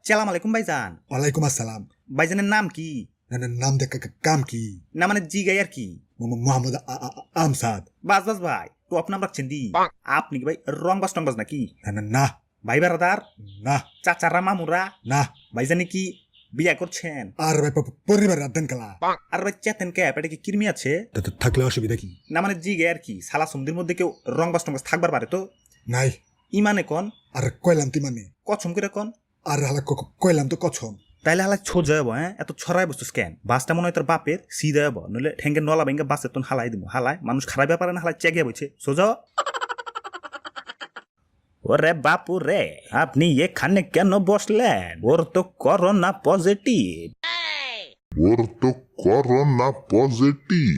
সালাম আলাইকুম ভাইজান। ওয়ালাইকুম আসসালাম। ভাইজানের নাম কি? নাম দে কাম কি? না মানে জিগাই আর কি? মোহাম্মদ আমসাদ। বাস বাস ভাই তো আপনার রাখছেন দি আপনি কি ভাই রংবাজ টংবাজ নাকি? না ভাই বেড়াদার না চাচারা মামুরা না ভাইজানি কি বিয়া করছেন? আর ভাই পরিবার রাতেন কালা আর ভাই চেতেন কে পেটে কি কৃমি আছে? থাকলে অসুবিধা কি? না মানে জিগাই আর কি সালা সন্ধির মধ্যে কেউ রংবাজ টংবাজ থাকবার পারে তো? নাই ইমানে কন আর কইলাম তুই মানে কছম করে কন আর হালা কইলাম তো কছম। তাইলে হালা ছোট যাবো হ্যাঁ এত ছড়াই বস্তু স্ক্যান বাসটা মনে হয় তোর বাপের সিধা যাবো নইলে ঠেঙ্গের নলা ভেঙ্গে বাসের তোন হালাই দিব হালাই মানুষ খারাপ ব্যাপারে না হালাই চেগে বইছে সোজা। ওরে বাপু রে আপনি এখানে কেন বসলেন? ওর তো করোনা পজিটিভ। ওর তো করোনা পজিটিভ।